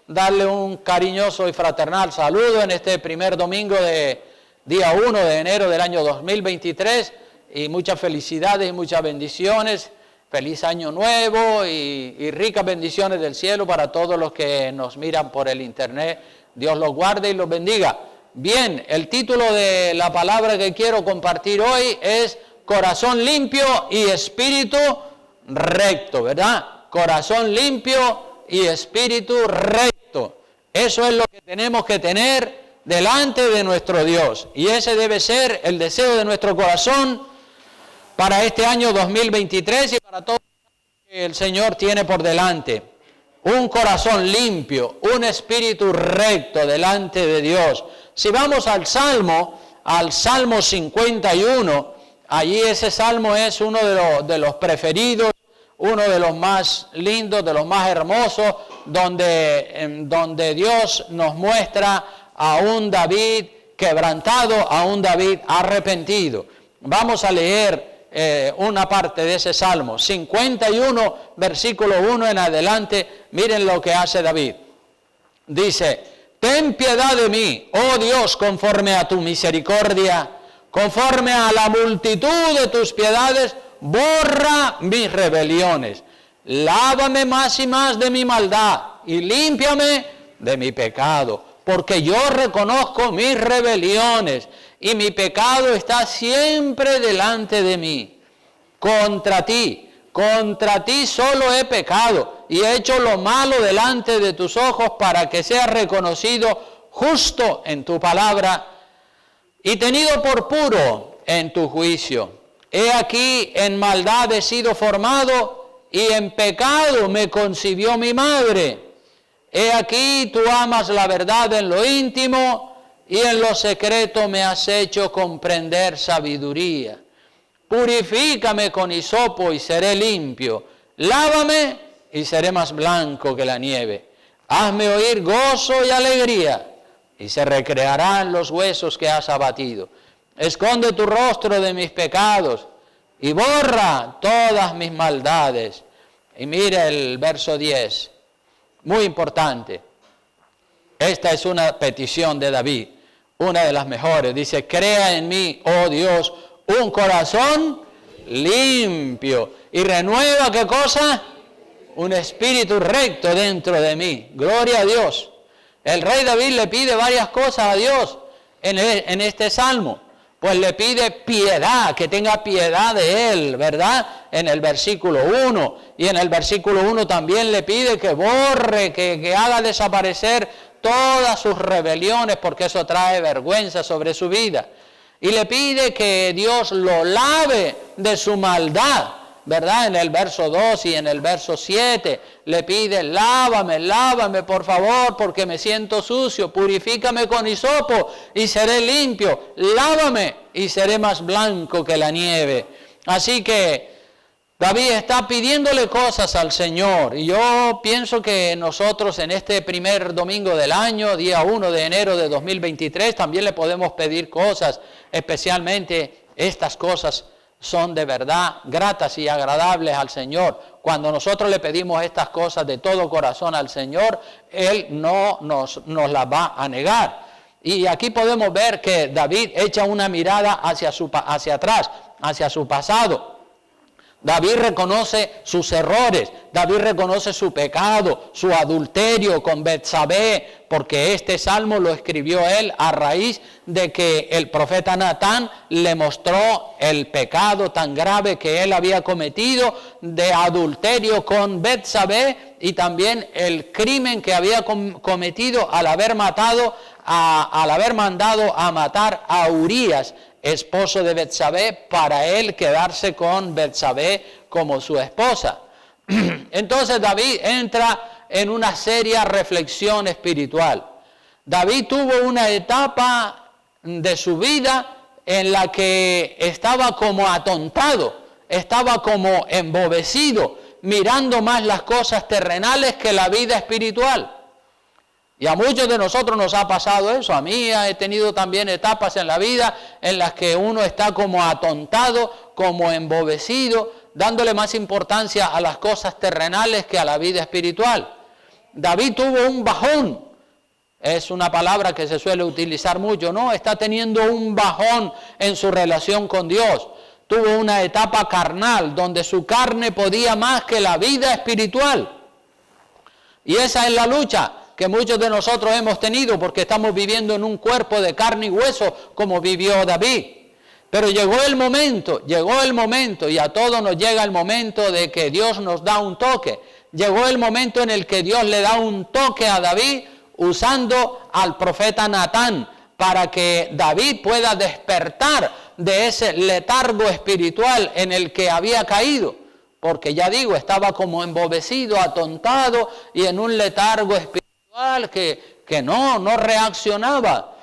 darle un cariñoso y fraternal saludo en este primer domingo de día 1 de enero del año 2023 y muchas felicidades y muchas bendiciones. Feliz año nuevo y ricas bendiciones del cielo para todos los que nos miran por el internet. Dios los guarde y los bendiga. Bien, el título de la palabra que quiero compartir hoy es Corazón limpio y espíritu recto, ¿verdad? Corazón limpio y espíritu recto. Eso es lo que tenemos que tener delante de nuestro Dios. Y ese debe ser el deseo de nuestro corazón para este año 2023 y para todo lo que el Señor tiene por delante. Un corazón limpio, un espíritu recto delante de Dios. Si vamos al Salmo 51, allí ese salmo es uno de los preferidos, uno de los más lindos, de los más hermosos, donde Dios nos muestra a un David quebrantado, a un David arrepentido. Vamos a leer una parte de ese Salmo, 51, versículo 1 en adelante. Miren lo que hace David. Dice: ten piedad de mí, oh Dios, conforme a tu misericordia, conforme a la multitud de tus piedades, borra mis rebeliones. Lávame más y más de mi maldad y límpiame de mi pecado, porque yo reconozco mis rebeliones y mi pecado está siempre delante de mí. Contra ti solo he pecado y he hecho lo malo delante de tus ojos, para que seas reconocido justo en tu palabra y tenido por puro en tu juicio. He aquí, en maldad he sido formado y en pecado me concibió mi madre. He aquí, tú amas la verdad en lo íntimo y en lo secreto me has hecho comprender sabiduría. Purifícame con hisopo y seré limpio. Lávame y seré más blanco que la nieve. Hazme oír gozo y alegría, y se recrearán los huesos que has abatido. Esconde tu rostro de mis pecados y borra todas mis maldades. Y mira el verso 10, muy importante. Esta es una petición de David, una de las mejores. Dice: crea en mí, oh Dios, un corazón limpio y renueva, ¿qué cosa? Un espíritu recto dentro de mí. Gloria a Dios. El rey David le pide varias cosas a Dios en este salmo. Pues le pide piedad, que tenga piedad de él, ¿verdad? En el versículo 1. Y en el versículo 1 también le pide que borre, que haga desaparecer todas sus rebeliones, porque eso trae vergüenza sobre su vida. Y le pide que Dios lo lave de su maldad, ¿verdad? En el verso 2 y en el verso 7 le pide: lávame por favor, porque me siento sucio. Purifícame con hisopo y seré limpio. Lávame y seré más blanco que la nieve. Así que David está pidiéndole cosas al Señor. Y yo pienso que nosotros en este primer domingo del año, día 1 de enero de 2023, también le podemos pedir cosas. Especialmente estas cosas son de verdad gratas y agradables al Señor. Cuando nosotros le pedimos estas cosas de todo corazón al Señor, Él no nos las va a negar. Y aquí podemos ver que David echa una mirada hacia atrás, hacia su pasado. David reconoce sus errores, David reconoce su pecado, su adulterio con Betsabé, porque este salmo lo escribió él a raíz de que el profeta Natán le mostró el pecado tan grave que él había cometido de adulterio con Betsabé, y también el crimen que había cometido al haber mandado a matar a Urías, esposo de Betsabé, para él quedarse con Betsabé como su esposa. Entonces David entra en una seria reflexión espiritual. David tuvo una etapa de su vida en la que estaba como atontado, estaba como embobecido, mirando más las cosas terrenales que la vida espiritual. Y a muchos de nosotros nos ha pasado eso. A mí he tenido también etapas en la vida en las que uno está como atontado, como embobecido, dándole más importancia a las cosas terrenales que a la vida espiritual. David tuvo un bajón. Es una palabra que se suele utilizar mucho, ¿no? Está teniendo un bajón en su relación con Dios. Tuvo una etapa carnal donde su carne podía más que la vida espiritual. Y esa es la lucha que muchos de nosotros hemos tenido porque estamos viviendo en un cuerpo de carne y hueso como vivió David. Pero llegó el momento y a todos nos llega el momento de que Dios nos da un toque. Llegó el momento en el que Dios le da un toque a David usando al profeta Natán para que David pueda despertar de ese letargo espiritual en el que había caído. Porque ya digo, estaba como embobecido, atontado y en un letargo espiritual que no reaccionaba.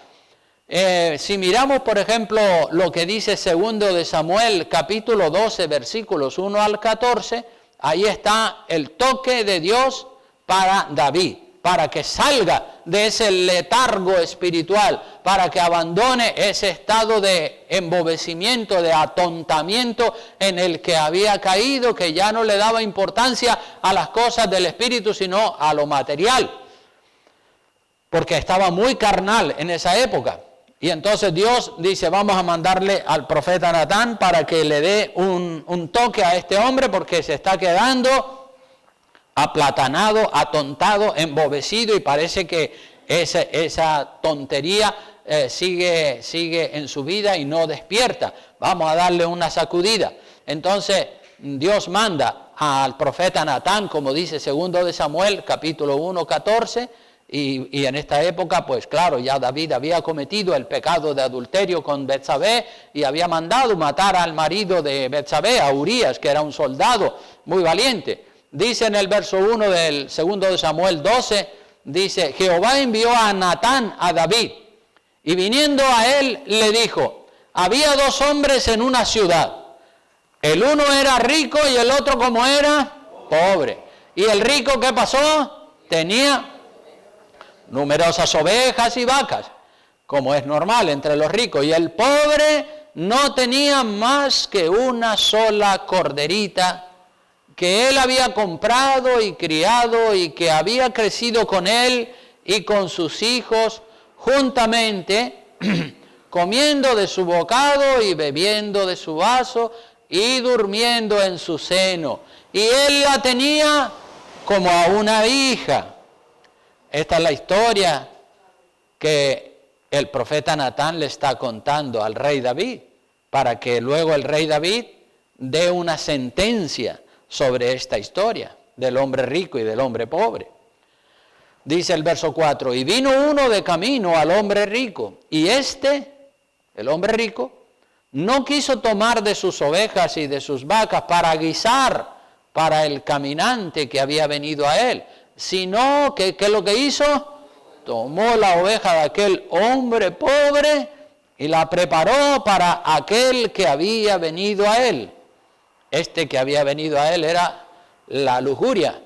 Si miramos, por ejemplo, lo que dice 2 de Samuel, capítulo 12, versículos 1 al 14, ahí está el toque de Dios para David, para que salga de ese letargo espiritual, para que abandone ese estado de embobecimiento, de atontamiento en el que había caído, que ya no le daba importancia a las cosas del espíritu, sino a lo material, porque estaba muy carnal en esa época. Y entonces Dios dice, vamos a mandarle al profeta Natán para que le dé un toque a este hombre porque se está quedando aplatanado, atontado, embobecido y parece que esa tontería sigue en su vida y no despierta. Vamos a darle una sacudida. Entonces Dios manda al profeta Natán, como dice 2 de Samuel, capítulo 1, 14, y en esta época, pues claro, ya David había cometido el pecado de adulterio con Betsabé y había mandado matar al marido de Betsabé, a Urías, que era un soldado muy valiente. Dice en el verso 1 del 2 de Samuel 12, dice, Jehová envió a Natán a David, y viniendo a él le dijo, había 2 hombres en una ciudad, el uno era rico y el otro como era, pobre. Y el rico, ¿qué pasó? Tenía numerosas ovejas y vacas, como es normal entre los ricos, y el pobre no tenía más que una sola corderita que él había comprado y criado y que había crecido con él y con sus hijos juntamente, comiendo de su bocado y bebiendo de su vaso y durmiendo en su seno. Y él la tenía como a una hija. Esta es la historia que el profeta Natán le está contando al rey David, para que luego el rey David dé una sentencia sobre esta historia del hombre rico y del hombre pobre. Dice el verso 4, y vino uno de camino al hombre rico, y el hombre rico, no quiso tomar de sus ovejas y de sus vacas para guisar para el caminante que había venido a él, sino que ¿qué es lo que hizo? Tomó la oveja de aquel hombre pobre y la preparó para aquel que había venido a él. Este que había venido a él era la lujuria.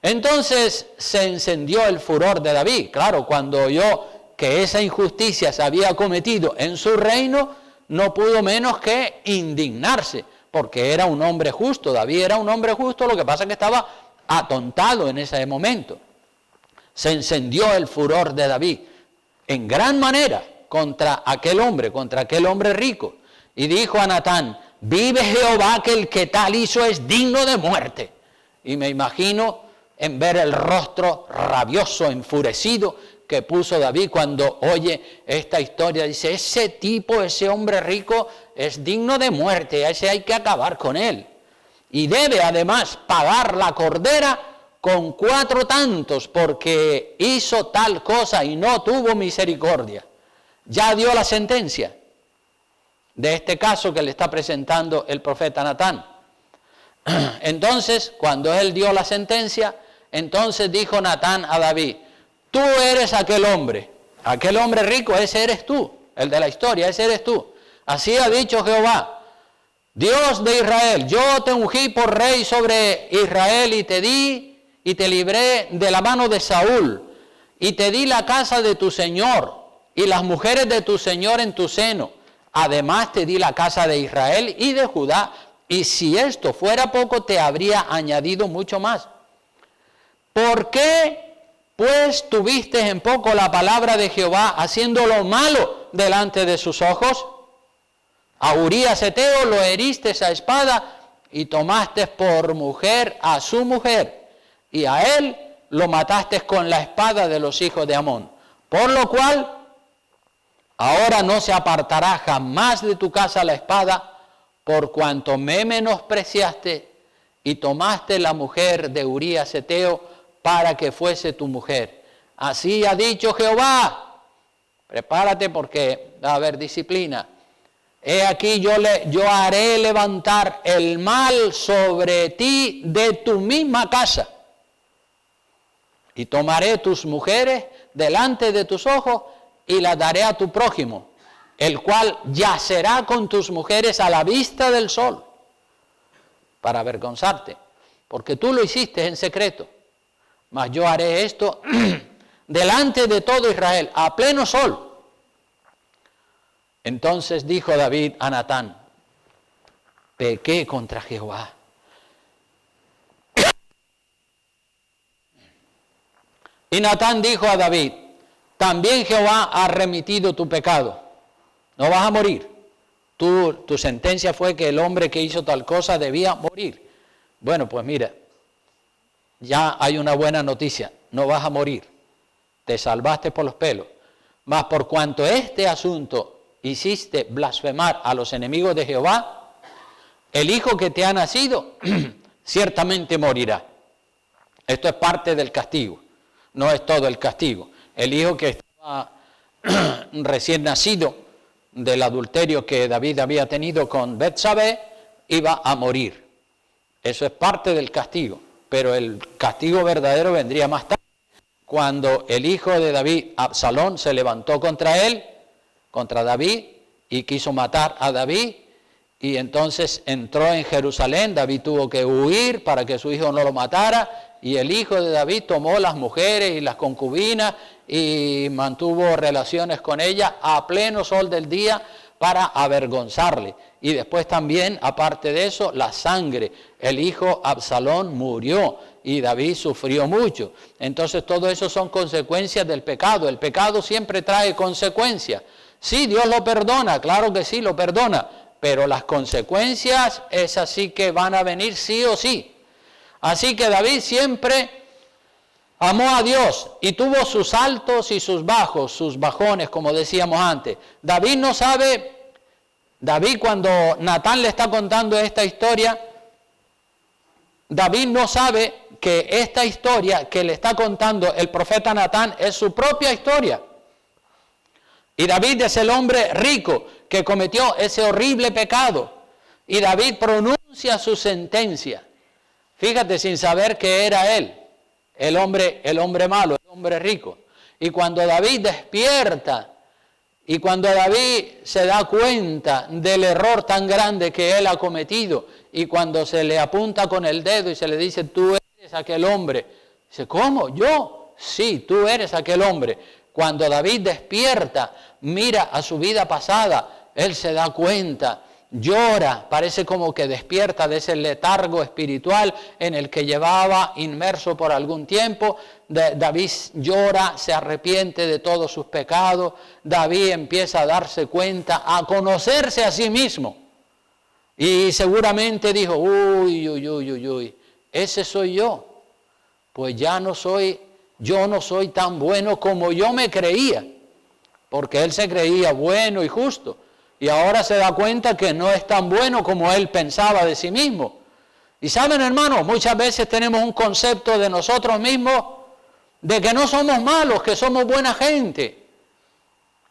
Entonces se encendió el furor de David. Claro, cuando oyó que esa injusticia se había cometido en su reino, no pudo menos que indignarse, porque era un hombre justo. David era un hombre justo, lo que pasa es que estaba atontado en ese momento. Se encendió el furor de David en gran manera contra aquel hombre rico, y dijo a Natán, vive Jehová que el que tal hizo es digno de muerte. Y me imagino en ver el rostro rabioso, enfurecido que puso David cuando oye esta historia. Dice, ese tipo, ese hombre rico es digno de muerte, a ese hay que acabar con él. Y debe además pagar la cordera con 4 tantos porque hizo tal cosa y no tuvo misericordia. Ya dio la sentencia de este caso que le está presentando el profeta Natán. Entonces, cuando él dio la sentencia, entonces dijo Natán a David, tú eres aquel hombre rico, ese eres tú, el de la historia, ese eres tú. Así ha dicho Jehová, Dios de Israel, yo te ungí por rey sobre Israel y te libré de la mano de Saúl y te di la casa de tu señor y las mujeres de tu señor en tu seno. Además te di la casa de Israel y de Judá, y si esto fuera poco te habría añadido mucho más. ¿Por qué pues tuviste en poco la palabra de Jehová, haciendo lo malo delante de sus ojos. A Urías Heteo lo heriste a espada y tomaste por mujer a su mujer, y a él lo mataste con la espada de los hijos de Amón. Por lo cual, ahora no se apartará jamás de tu casa la espada, por cuanto me menospreciaste y tomaste la mujer de Urías Heteo para que fuese tu mujer. Así ha dicho Jehová. Prepárate porque va a haber disciplina. He aquí yo haré levantar el mal sobre ti de tu misma casa. Y tomaré tus mujeres delante de tus ojos y las daré a tu prójimo, el cual yacerá con tus mujeres a la vista del sol, para avergonzarte, porque tú lo hiciste en secreto. Mas yo haré esto delante de todo Israel, a pleno sol. Entonces dijo David a Natán: pequé contra Jehová. Y Natán dijo a David: también Jehová ha remitido tu pecado. No vas a morir. Tu sentencia fue que el hombre que hizo tal cosa debía morir. Bueno, pues mira, ya hay una buena noticia. No vas a morir. Te salvaste por los pelos. Mas por cuanto este asunto hiciste blasfemar a los enemigos de Jehová, el hijo que te ha nacido ciertamente morirá. Esto es parte del castigo. No es todo el castigo. El hijo que estaba recién nacido del adulterio que David había tenido con Betsabé iba a morir. Eso es parte del castigo, pero el castigo verdadero vendría más tarde, cuando el hijo de David, Absalón, se levantó contra él, contra David, y quiso matar a David, y entonces entró en Jerusalén. David tuvo que huir para que su hijo no lo matara, y el hijo de David tomó las mujeres y las concubinas y mantuvo relaciones con ellas a pleno sol del día para avergonzarle. Y después también, aparte de eso, la sangre. El hijo Absalón murió y David sufrió mucho. Entonces todo eso son consecuencias del pecado. El pecado siempre trae consecuencias. Sí, Dios lo perdona, claro que sí, lo perdona, pero las consecuencias es así que van a venir sí o sí. Así que David siempre amó a Dios y tuvo sus altos y sus bajos, sus bajones, como decíamos antes. David no sabe, David cuando Natán le está contando esta historia, David no sabe que esta historia que le está contando el profeta Natán es su propia historia. Y David es el hombre rico que cometió ese horrible pecado. Y David pronuncia su sentencia. Fíjate, sin saber que era él, el hombre malo, el hombre rico. Y cuando David despierta, y cuando David se da cuenta del error tan grande que él ha cometido, y cuando se le apunta con el dedo y se le dice: tú eres aquel hombre. Dice: ¿cómo? ¿Yo? Sí, tú eres aquel hombre. Cuando David despierta, mira a su vida pasada, él se da cuenta, llora, parece como que despierta de ese letargo espiritual en el que llevaba inmerso por algún tiempo. David llora, se arrepiente de todos sus pecados. David empieza a darse cuenta, a conocerse a sí mismo. Y seguramente dijo: uy, ese soy yo. Pues yo no soy tan bueno como yo me creía. Porque él se creía bueno y justo. Y ahora se da cuenta que no es tan bueno como él pensaba de sí mismo. Y saben, hermanos, muchas veces tenemos un concepto de nosotros mismos de que no somos malos, que somos buena gente.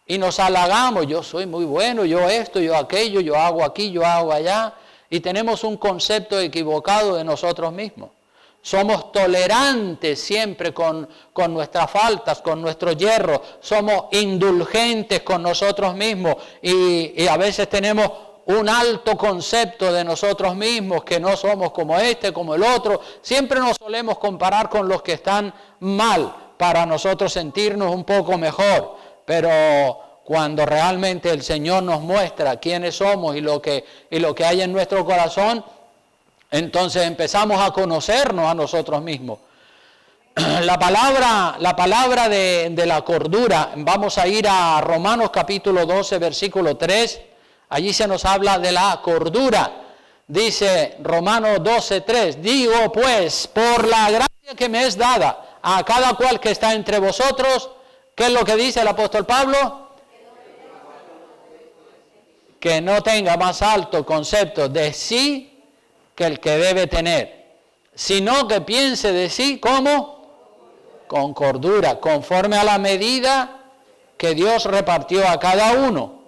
Y nos halagamos: yo soy muy bueno, yo esto, yo aquello, yo hago aquí, yo hago allá. Y tenemos un concepto equivocado de nosotros mismos. Somos tolerantes siempre con nuestras faltas, con nuestros yerros. Somos indulgentes con nosotros mismos y a veces tenemos un alto concepto de nosotros mismos, que no somos como este, como el otro. Siempre nos solemos comparar con los que están mal para nosotros sentirnos un poco mejor. Pero cuando realmente el Señor nos muestra quiénes somos y lo que hay en nuestro corazón, entonces empezamos a conocernos a nosotros mismos. La palabra de la cordura, vamos a ir a Romanos capítulo 12, versículo 3, allí se nos habla de la cordura. Dice Romanos 12, 3, digo pues, por la gracia que me es dada a cada cual que está entre vosotros, ¿qué es lo que dice el apóstol Pablo? Que no tenga más alto concepto de sí que el que debe tener, sino que piense de sí como con cordura, conforme a la medida que Dios repartió a cada uno.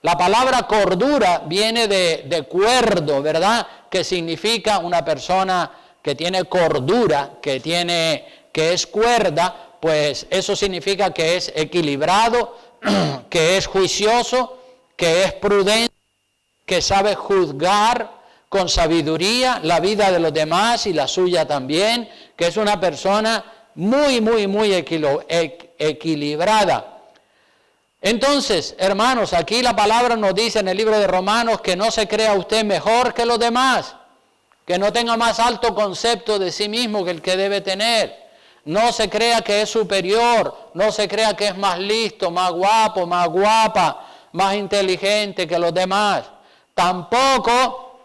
La palabra cordura viene de cuerdo, ¿verdad? Que significa una persona que tiene cordura, que es cuerda, pues eso significa que es equilibrado, que es juicioso, que es prudente, que sabe juzgar con sabiduría la vida de los demás y la suya también, que es una persona muy equilibrada. Entonces, hermanos, aquí la palabra nos dice en el libro de Romanos que no se crea usted mejor que los demás, que no tenga más alto concepto de sí mismo que el que debe tener. No se crea que es superior, no se crea que es más listo, más guapo, más guapa, más inteligente que los demás. Tampoco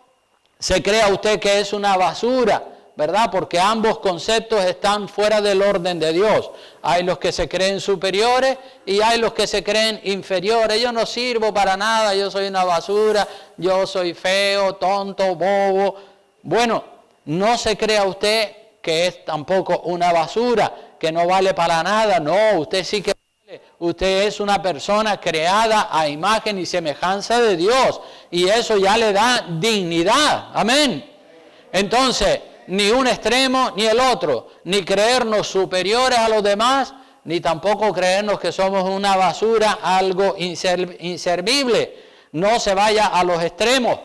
se crea usted que es una basura, ¿verdad? Porque ambos conceptos están fuera del orden de Dios. Hay los que se creen superiores y hay los que se creen inferiores. Yo no sirvo para nada, yo soy una basura, yo soy feo, tonto, bobo. Bueno, no se crea usted que es tampoco una basura, que no vale para nada. No, usted sí que vale. Usted es una persona creada a imagen y semejanza de Dios. Y eso ya le da dignidad. Amén. Entonces, ni un extremo ni el otro, ni creernos superiores a los demás, ni tampoco creernos que somos una basura, algo inservible. No se vaya a los extremos.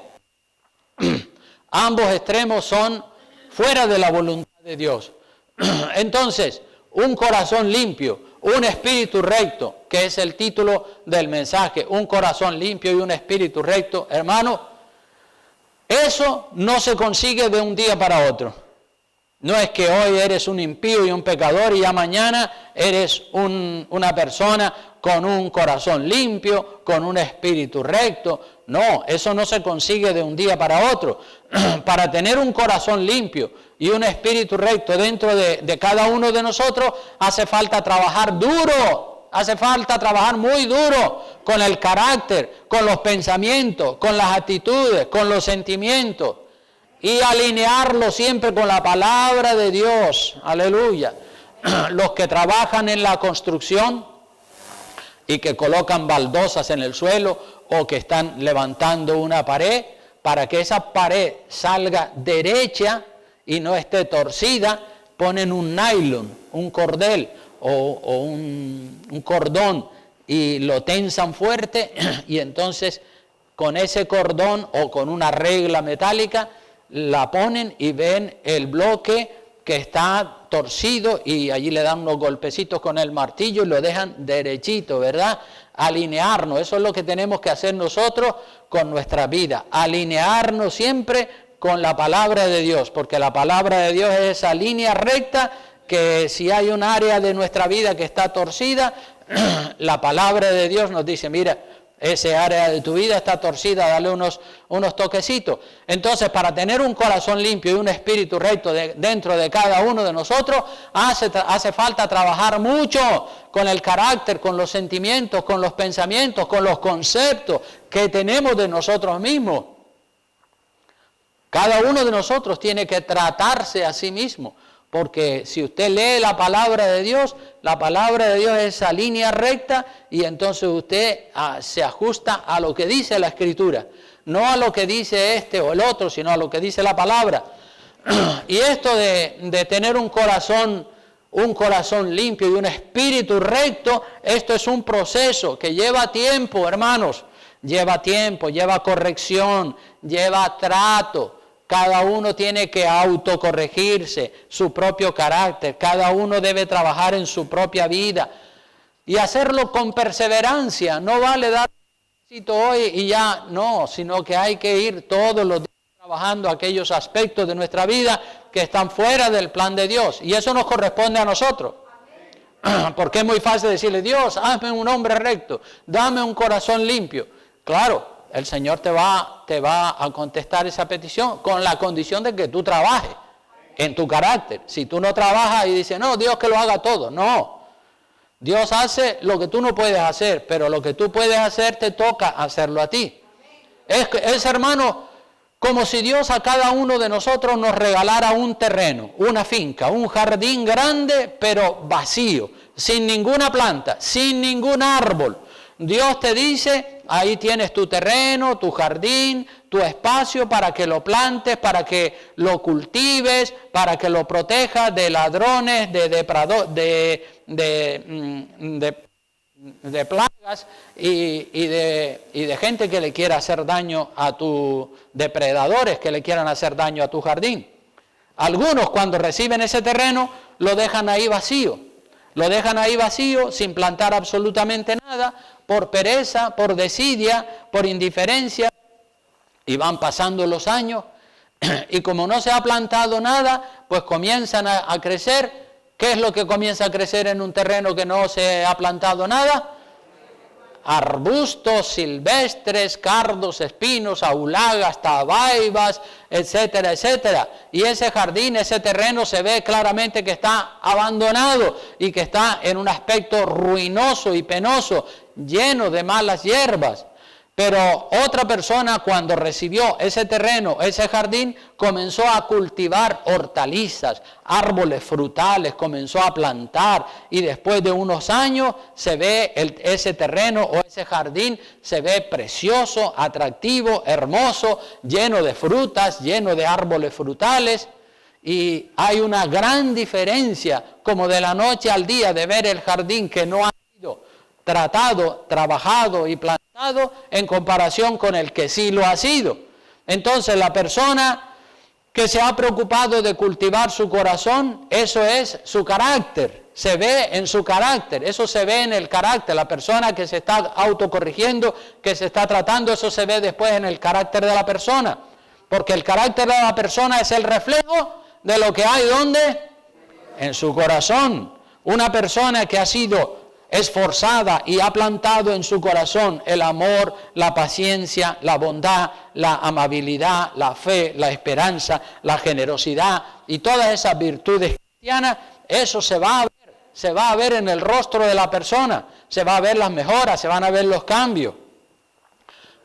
Ambos extremos son fuera de la voluntad de Dios. Entonces, un corazón limpio, un espíritu recto, que es el título del mensaje, un corazón limpio y un espíritu recto, hermano, eso no se consigue de un día para otro. No es que hoy eres un impío y un pecador y ya mañana eres una persona con un corazón limpio, con un espíritu recto. No, eso no se consigue de un día para otro. Para tener un corazón limpio y un espíritu recto dentro de cada uno de nosotros, hace falta trabajar duro, hace falta trabajar muy duro con el carácter, con los pensamientos, con las actitudes, con los sentimientos. Y alinearlo siempre con la palabra de Dios. Aleluya. Los que trabajan en la construcción y que colocan baldosas en el suelo o que están levantando una pared, para que esa pared salga derecha y no esté torcida, ponen un nylon, un cordel o un cordón y lo tensan fuerte y entonces con ese cordón o con una regla metálica la ponen y ven el bloque que está torcido y allí le dan unos golpecitos con el martillo y lo dejan derechito, ¿verdad? Alinearnos, eso es lo que tenemos que hacer nosotros con nuestra vida, alinearnos siempre con la palabra de Dios, porque la palabra de Dios es esa línea recta que si hay un área de nuestra vida que está torcida, la palabra de Dios nos dice, mira, ese área de tu vida está torcida, dale unos toquecitos. Entonces, para tener un corazón limpio y un espíritu recto dentro de cada uno de nosotros, hace falta trabajar mucho con el carácter, con los sentimientos, con los pensamientos, con los conceptos que tenemos de nosotros mismos. Cada uno de nosotros tiene que tratarse a sí mismo. Porque si usted lee la palabra de Dios es esa línea recta y entonces usted se ajusta a lo que dice la Escritura. No a lo que dice este o el otro, sino a lo que dice la palabra. Y esto de tener un corazón limpio y un espíritu recto, esto es un proceso que lleva tiempo, hermanos. Lleva tiempo, lleva corrección, lleva trato. Cada uno tiene que autocorregirse, su propio carácter. Cada uno debe trabajar en su propia vida y hacerlo con perseverancia. No vale dar un besito hoy y ya, no, sino que hay que ir todos los días trabajando aquellos aspectos de nuestra vida que están fuera del plan de Dios. Y eso nos corresponde a nosotros. Porque es muy fácil decirle, Dios, hazme un hombre recto, dame un corazón limpio. Claro, el Señor te va a contestar esa petición con la condición de que tú trabajes en tu carácter. Si tú no trabajas y dices, no, Dios que lo haga todo. No, Dios hace lo que tú no puedes hacer, pero lo que tú puedes hacer te toca hacerlo a ti. Es, hermano, como si Dios a cada uno de nosotros nos regalara un terreno, una finca, un jardín grande, pero vacío, sin ninguna planta, sin ningún árbol. Dios te dice, ahí tienes tu terreno, tu jardín, tu espacio para que lo plantes, para que lo cultives, para que lo protejas de ladrones, de plagas y de gente que le quiera hacer daño a tus depredadores, que le quieran hacer daño a tu jardín. Algunos cuando reciben ese terreno lo dejan ahí vacío. Lo dejan ahí vacío sin plantar absolutamente nada, por pereza, por desidia, por indiferencia, y van pasando los años, y como no se ha plantado nada, pues comienzan a crecer. ¿Qué es lo que comienza a crecer en un terreno que no se ha plantado nada? Arbustos silvestres, cardos, espinos, aulagas, tabaibas, etcétera, etcétera. Y ese jardín, ese terreno se ve claramente que está abandonado y que está en un aspecto ruinoso y penoso, lleno de malas hierbas. Pero otra persona cuando recibió ese terreno, ese jardín, comenzó a cultivar hortalizas, árboles frutales, comenzó a plantar y después de unos años se ve ese terreno o ese jardín, se ve precioso, atractivo, hermoso, lleno de frutas, lleno de árboles frutales. Y hay una gran diferencia como de la noche al día de ver el jardín que no ha sido tratado, trabajado y plantado en comparación con el que sí lo ha sido. Entonces la persona que se ha preocupado de cultivar su corazón, eso es su carácter, se ve en su carácter, eso se ve en el carácter. La persona que se está autocorrigiendo, que se está tratando, eso se ve después en el carácter de la persona, porque el carácter de la persona es el reflejo de lo que hay, ¿dónde? En su corazón. Una persona que ha sido esforzada y ha plantado en su corazón el amor, la paciencia, la bondad, la amabilidad, la fe, la esperanza, la generosidad y todas esas virtudes cristianas, eso se va a ver en el rostro de la persona, se va a ver las mejoras, se van a ver los cambios.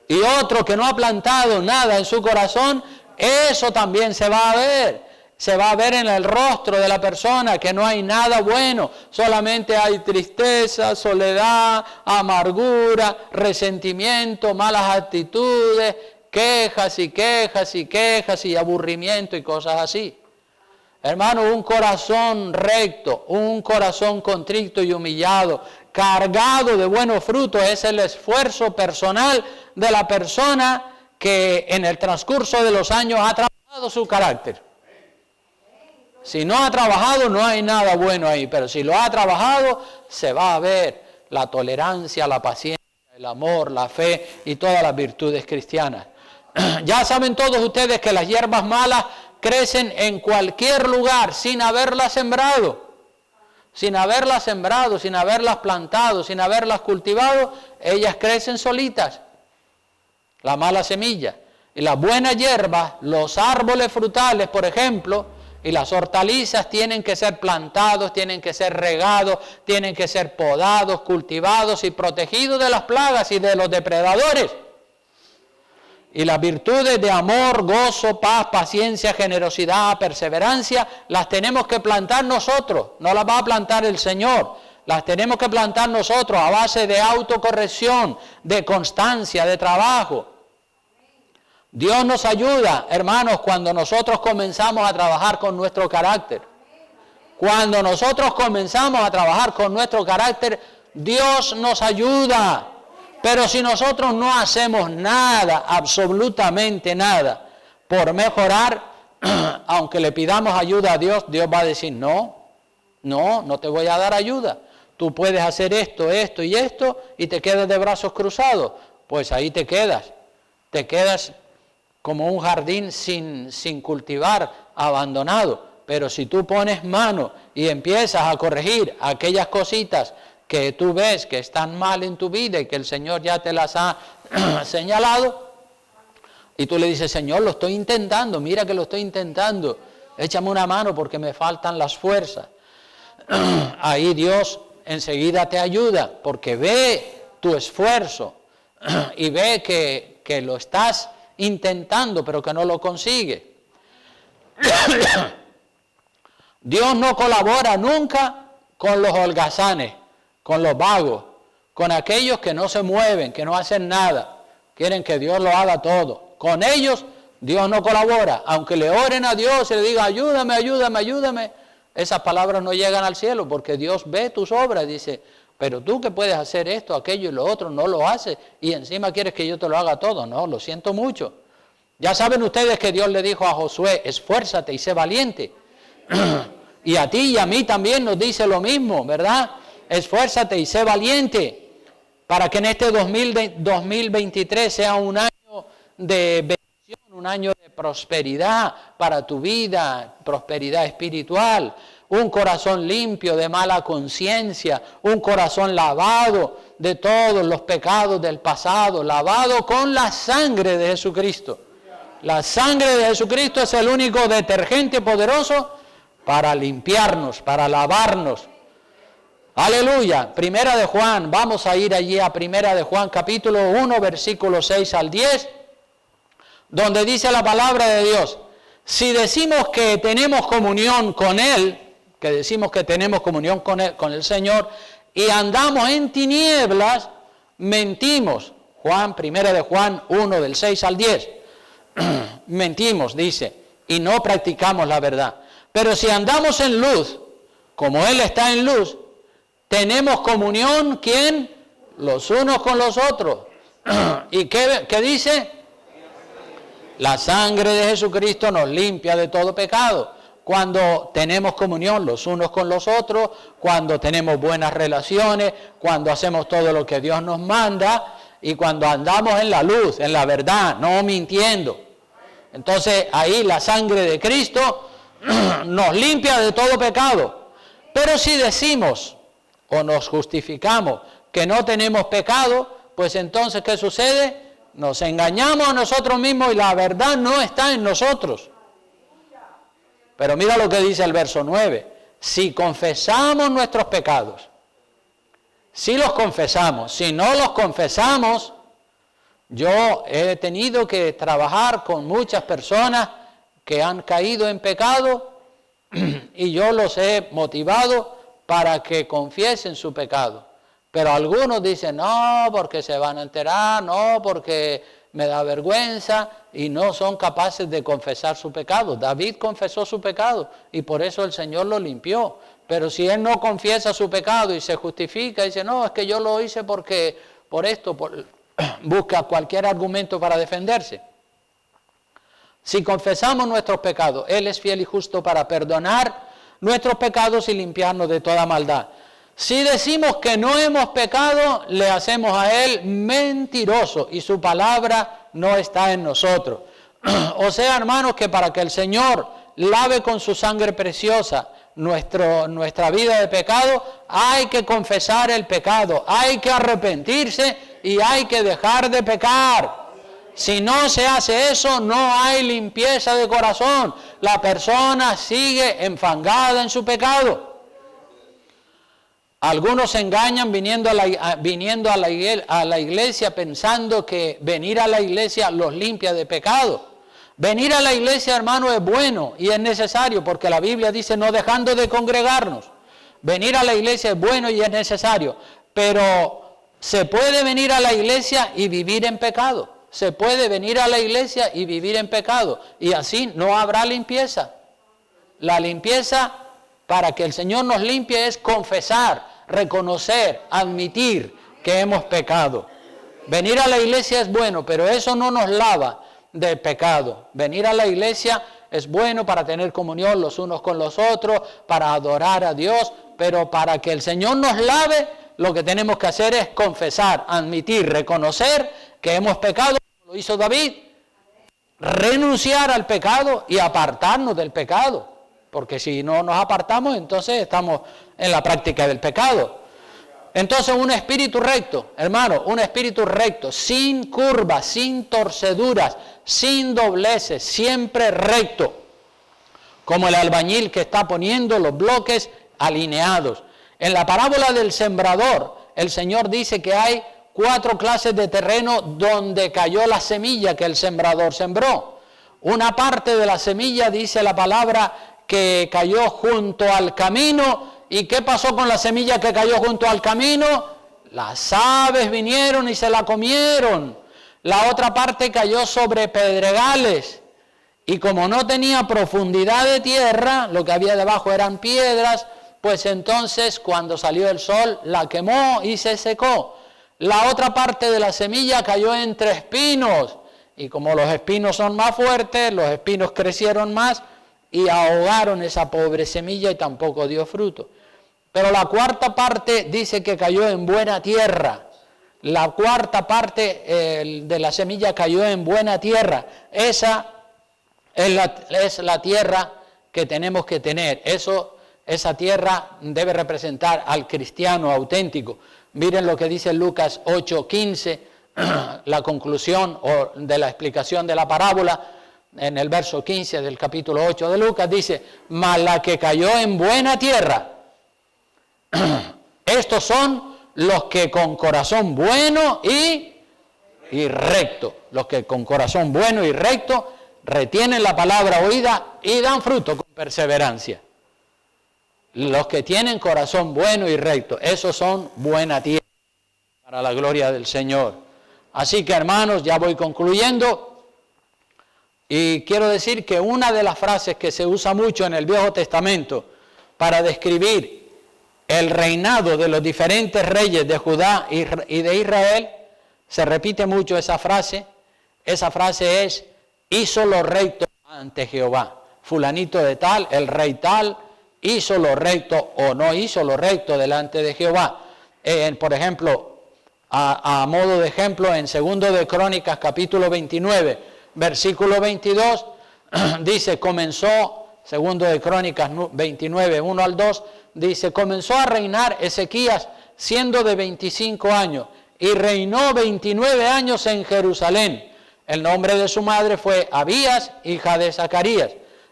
Y otro que no ha plantado nada en su corazón, eso también se va a ver. Se va a ver en el rostro de la persona que no hay nada bueno, solamente hay tristeza, soledad, amargura, resentimiento, malas actitudes, quejas y quejas y quejas y aburrimiento y cosas así. Hermano, un corazón recto, un corazón contrito y humillado, cargado de buenos frutos, es el esfuerzo personal de la persona que en el transcurso de los años ha trabajado su carácter. Si no ha trabajado, no hay nada bueno ahí, pero si lo ha trabajado, se va a ver la tolerancia, la paciencia, el amor, la fe y todas las virtudes cristianas. Ya saben todos ustedes que las hierbas malas crecen en cualquier lugar sin haberlas sembrado. Sin haberlas sembrado, sin haberlas plantado, sin haberlas cultivado, ellas crecen solitas. La mala semilla. Y las buenas hierbas, los árboles frutales, por ejemplo, y las hortalizas tienen que ser plantados, tienen que ser regados, tienen que ser podados, cultivados y protegidos de las plagas y de los depredadores. Y las virtudes de amor, gozo, paz, paciencia, generosidad, perseverancia, las tenemos que plantar nosotros, no las va a plantar el Señor. Las tenemos que plantar nosotros a base de autocorrección, de constancia, de trabajo. Dios nos ayuda, hermanos, cuando nosotros comenzamos a trabajar con nuestro carácter. Cuando nosotros comenzamos a trabajar con nuestro carácter, Dios nos ayuda. Pero si nosotros no hacemos nada, absolutamente nada, por mejorar, aunque le pidamos ayuda a Dios, Dios va a decir, no te voy a dar ayuda. Tú puedes hacer esto, esto y esto, y te quedas de brazos cruzados. Pues ahí te quedas como un jardín sin cultivar, abandonado. Pero si tú pones mano y empiezas a corregir aquellas cositas que tú ves que están mal en tu vida y que el Señor ya te las ha señalado, y tú le dices, Señor, lo estoy intentando, mira que lo estoy intentando, échame una mano porque me faltan las fuerzas. Ahí Dios enseguida te ayuda, porque ve tu esfuerzo y ve que lo estás intentando, pero que no lo consigues. Dios no colabora nunca con los holgazanes, con los vagos, con aquellos que no se mueven, que no hacen nada, quieren que Dios lo haga todo. Con ellos Dios no colabora, aunque le oren a Dios y le digan, ayúdame, ayúdame, ayúdame, esas palabras no llegan al cielo, porque Dios ve tus obras y dice, pero tú que puedes hacer esto, aquello y lo otro, no lo haces, y encima quieres que yo te lo haga todo. No, lo siento mucho. Ya saben ustedes que Dios le dijo a Josué, esfuérzate y sé valiente. Y a ti y a mí también nos dice lo mismo, ¿verdad? Esfuérzate y sé valiente, para que en este 2023 sea un año de bendición, un año de prosperidad para tu vida, prosperidad espiritual, un corazón limpio de mala conciencia, un corazón lavado de todos los pecados del pasado, lavado con la sangre de Jesucristo. La sangre de Jesucristo es el único detergente poderoso para limpiarnos, para lavarnos. Aleluya. Primera de Juan, vamos a ir allí a Primera de Juan, capítulo 1, versículos 6 al 10, donde dice la palabra de Dios, si decimos que tenemos comunión con Él, que decimos que tenemos comunión con Él, con el Señor, y andamos en tinieblas, mentimos. Primera de Juan 1, del 6 al 10. Mentimos, dice, y no practicamos la verdad. Pero si andamos en luz, como Él está en luz, tenemos comunión, ¿quién? Los unos con los otros. ¿Y qué dice? La sangre de Jesucristo nos limpia de todo pecado. Cuando tenemos comunión los unos con los otros, cuando tenemos buenas relaciones, cuando hacemos todo lo que Dios nos manda y cuando andamos en la luz, en la verdad, no mintiendo. Entonces ahí la sangre de Cristo nos limpia de todo pecado. Pero si decimos o nos justificamos que no tenemos pecado, pues entonces ¿qué sucede? Nos engañamos a nosotros mismos y la verdad no está en nosotros. Pero mira lo que dice el verso 9. Si confesamos nuestros pecados, si los confesamos, si no los confesamos, yo he tenido que trabajar con muchas personas que han caído en pecado y yo los he motivado para que confiesen su pecado. Pero algunos dicen, no, porque se van a enterar, no, porque me da vergüenza, y no son capaces de confesar su pecado. David confesó su pecado y por eso el Señor lo limpió. Pero si él no confiesa su pecado y se justifica y dice, no, es que yo lo hice porque por esto, busca cualquier argumento para defenderse. Si confesamos nuestros pecados, Él es fiel y justo para perdonar nuestros pecados y limpiarnos de toda maldad. Si decimos que no hemos pecado, le hacemos a Él mentiroso y su palabra no está en nosotros. O sea, hermanos, que para que el Señor lave con su sangre preciosa nuestra vida de pecado, hay que confesar el pecado, hay que arrepentirse y hay que dejar de pecar. Si no se hace eso, no hay limpieza de corazón. La persona sigue enfangada en su pecado. Algunos se engañan viniendo a la iglesia pensando que venir a la iglesia los limpia de pecado. Venir a la iglesia, hermano, es bueno y es necesario, porque la Biblia dice no dejando de congregarnos. Venir a la iglesia es bueno y es necesario, pero se puede venir a la iglesia y vivir en pecado. Se puede venir a la iglesia y vivir en pecado, y así no habrá limpieza. La limpieza, para que el Señor nos limpie, es confesar, reconocer, admitir que hemos pecado. Venir a la iglesia es bueno, pero eso no nos lava del pecado. Venir a la iglesia es bueno para tener comunión los unos con los otros, para adorar a Dios, pero para que el Señor nos lave, lo que tenemos que hacer es confesar, admitir, reconocer que hemos pecado, como lo hizo David, renunciar al pecado y apartarnos del pecado. Porque si no nos apartamos, entonces estamos en la práctica del pecado. Entonces un espíritu recto, hermano, un espíritu recto, sin curvas, sin torceduras, sin dobleces, siempre recto. Como el albañil que está poniendo los bloques alineados. En la parábola del sembrador, el Señor dice que hay 4 clases de terreno donde cayó la semilla que el sembrador sembró. Una parte de la semilla, dice la palabra, que cayó junto al camino. ¿Y qué pasó con la semilla que cayó junto al camino? Las aves vinieron y se la comieron. La otra parte cayó sobre pedregales. Y como no tenía profundidad de tierra, lo que había debajo eran piedras, pues entonces cuando salió el sol la quemó y se secó. La otra parte de la semilla cayó entre espinos. Y como los espinos son más fuertes, los espinos crecieron más y ahogaron esa pobre semilla y tampoco dio fruto. Pero la cuarta parte dice que cayó en buena tierra. La cuarta parte de la semilla cayó en buena tierra. Esa es la tierra que tenemos que tener. Esa tierra debe representar al cristiano auténtico. Miren lo que dice Lucas 8:15, la conclusión de la explicación de la parábola. En el verso 15 del capítulo 8 de Lucas dice, mas la que cayó en buena tierra, estos son los que con corazón bueno y recto, los que con corazón bueno y recto retienen la palabra oída y dan fruto con perseverancia. Los que tienen corazón bueno y recto, esos son buena tierra para la gloria del Señor. Así que hermanos, ya voy concluyendo. Y quiero decir que una de las frases que se usa mucho en el Viejo Testamento para describir el reinado de los diferentes reyes de Judá y de Israel, se repite mucho esa frase es, hizo lo recto ante Jehová. Fulanito de tal, el rey tal, hizo lo recto o no hizo lo recto delante de Jehová. Por ejemplo, a modo de ejemplo, en 2 de Crónicas, capítulo 29, versículo 22, dice, comenzó, 2 de Crónicas 29, 1 al 2, dice, comenzó a reinar Ezequías siendo de 25 años y reinó 29 años en Jerusalén. El nombre de su madre fue Abías, hija de Zacarías.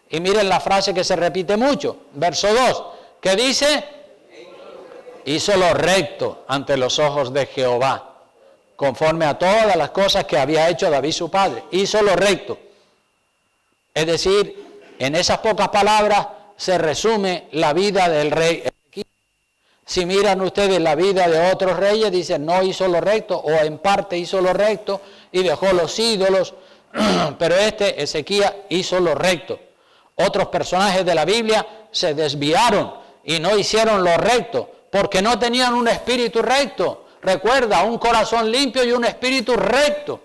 Y miren la frase que se repite mucho, verso 2, que dice, hizo lo recto ante los ojos de Jehová, conforme a todas las cosas que había hecho David su padre. Hizo lo recto. Es decir, en esas pocas palabras se resume la vida del rey Ezequías. Si miran ustedes la vida de otros reyes, dicen no hizo lo recto, o en parte hizo lo recto y dejó los ídolos, pero Ezequías hizo lo recto. Otros personajes de la Biblia se desviaron y no hicieron lo recto, porque no tenían un espíritu recto. Recuerda, un corazón limpio y un espíritu recto.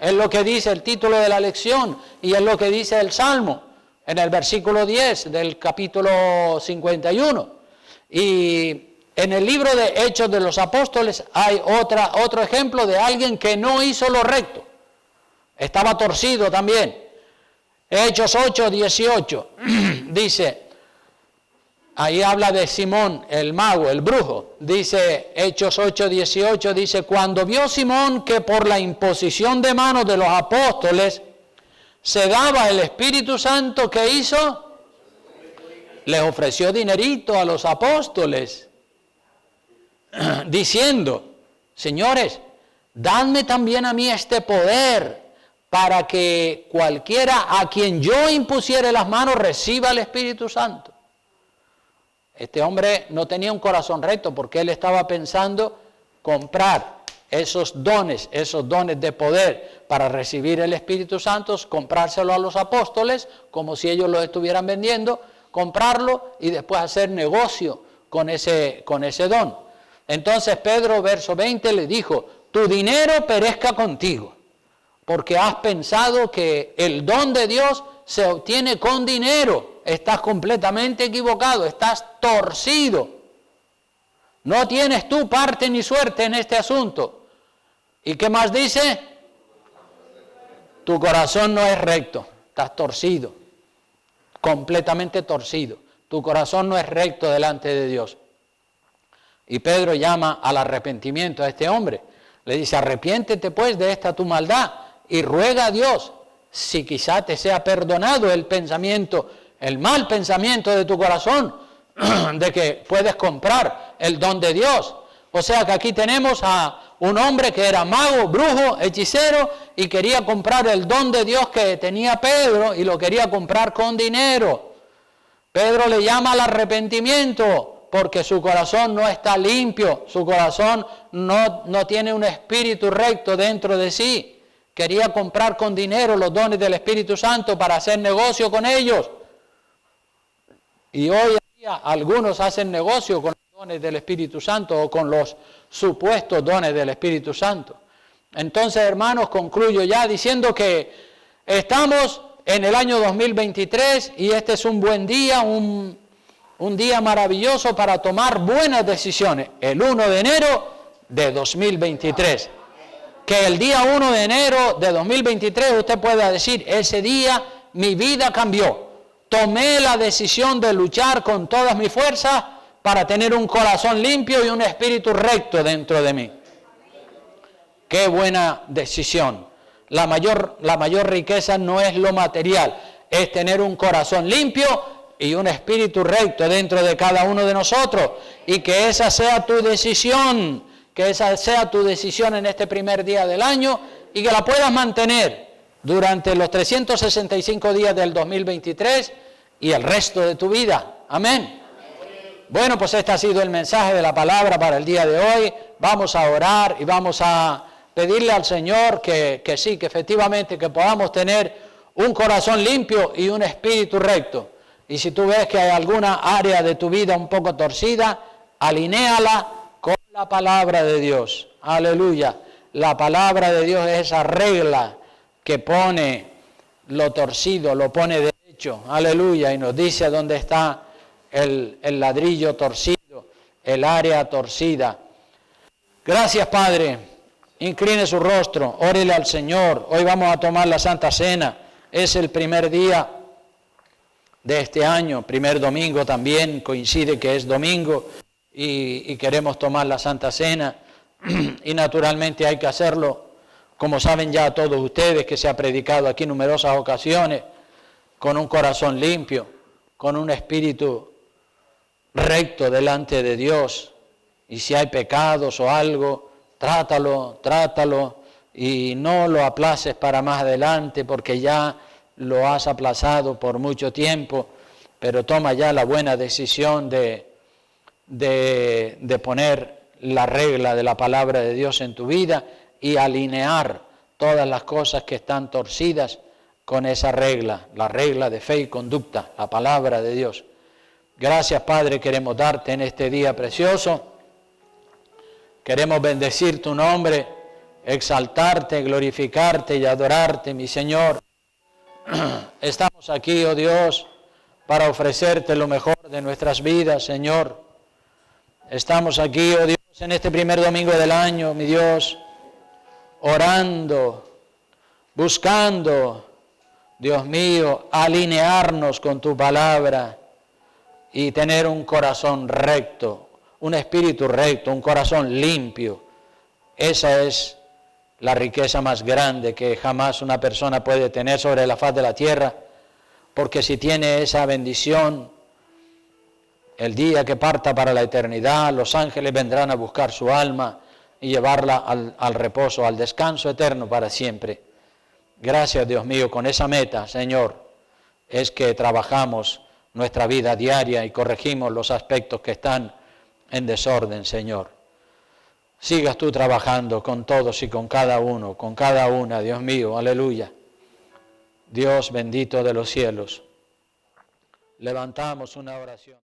Es lo que dice el título de la lección y es lo que dice el Salmo en el versículo 10 del capítulo 51. Y en el libro de Hechos de los Apóstoles hay otro ejemplo de alguien que no hizo lo recto. Estaba torcido también. Hechos 8:18 dice, ahí habla de Simón, el mago, el brujo. Dice, Hechos 8:18, dice, cuando vio Simón que por la imposición de manos de los apóstoles se daba el Espíritu Santo, ¿qué hizo? Les ofreció dinerito a los apóstoles, diciendo, señores, dadme también a mí este poder, para que cualquiera a quien yo impusiere las manos reciba el Espíritu Santo. Este hombre no tenía un corazón recto porque él estaba pensando comprar esos dones de poder para recibir el Espíritu Santo, comprárselo a los apóstoles como si ellos lo estuvieran vendiendo, comprarlo y después hacer negocio con ese don. Entonces Pedro, verso 20, le dijo, tu dinero perezca contigo, porque has pensado que el don de Dios se obtiene con dinero. Estás completamente equivocado, estás torcido. No tienes tú parte ni suerte en este asunto. ¿Y qué más dice? Tu corazón no es recto, estás torcido, completamente torcido. Tu corazón no es recto delante de Dios. Y Pedro llama al arrepentimiento a este hombre. Le dice, arrepiéntete pues de esta tu maldad y ruega a Dios si quizá te sea perdonado el pensamiento, el mal pensamiento de tu corazón, de que puedes comprar el don de Dios. O sea que aquí tenemos a un hombre que era mago, brujo, hechicero y quería comprar el don de Dios que tenía Pedro y lo quería comprar con dinero. Pedro le llama al arrepentimiento porque su corazón no está limpio, su corazón no tiene un espíritu recto dentro de sí. Quería comprar con dinero los dones del Espíritu Santo para hacer negocio con ellos. Y hoy en día algunos hacen negocio con los dones del Espíritu Santo o con los supuestos dones del Espíritu Santo. Entonces, hermanos, concluyo ya diciendo que estamos en el año 2023 y este es un buen día, un día maravilloso para tomar buenas decisiones. El 1 de enero de 2023. Que el día 1 de enero de 2023 usted pueda decir, ese día mi vida cambió. Tomé la decisión de luchar con todas mis fuerzas para tener un corazón limpio y un espíritu recto dentro de mí. Qué buena decisión. La mayor riqueza no es lo material, es tener un corazón limpio y un espíritu recto dentro de cada uno de nosotros. Y que esa sea tu decisión, en este primer día del año y que la puedas mantener durante los 365 días del 2023 y el resto de tu vida. Amén. Bueno, pues este ha sido el mensaje de la palabra para el día de hoy. Vamos a orar y vamos a pedirle al Señor que sí, que efectivamente que podamos tener un corazón limpio y un espíritu recto. Y si tú ves que hay alguna área de tu vida un poco torcida, alinéala con la palabra de Dios. Aleluya. La palabra de Dios es esa regla que pone lo torcido, lo pone derecho. Aleluya. Y nos dice dónde está el ladrillo torcido, el área torcida. Gracias, Padre. Incline su rostro, órele al Señor. Hoy vamos a tomar la Santa Cena. Es el primer día de este año, primer domingo también, coincide que es domingo y queremos tomar la Santa Cena. Y naturalmente hay que hacerlo, como saben ya todos ustedes, que se ha predicado aquí en numerosas ocasiones, con un corazón limpio, con un espíritu recto delante de Dios. Y si hay pecados o algo, trátalo y no lo aplaces para más adelante porque ya lo has aplazado por mucho tiempo, pero toma ya la buena decisión de poner la regla de la palabra de Dios en tu vida y alinear todas las cosas que están torcidas con esa regla, la regla de fe y conducta, la palabra de Dios. Gracias, Padre, queremos darte en este día precioso. Queremos bendecir tu nombre, exaltarte, glorificarte y adorarte, mi Señor. Estamos aquí, oh Dios, para ofrecerte lo mejor de nuestras vidas, Señor. Estamos aquí, oh Dios, en este primer domingo del año, mi Dios, orando, buscando, Dios mío, alinearnos con tu palabra y tener un corazón recto, un espíritu recto, un corazón limpio. Esa es la riqueza más grande que jamás una persona puede tener sobre la faz de la tierra, porque si tiene esa bendición, el día que parta para la eternidad, los ángeles vendrán a buscar su alma y llevarla al reposo, al descanso eterno para siempre. Gracias, Dios mío, con esa meta, Señor, es que trabajamos nuestra vida diaria y corregimos los aspectos que están en desorden, Señor. Sigas tú trabajando con todos y con cada uno, con cada una, Dios mío, aleluya. Dios bendito de los cielos. Levantamos una oración.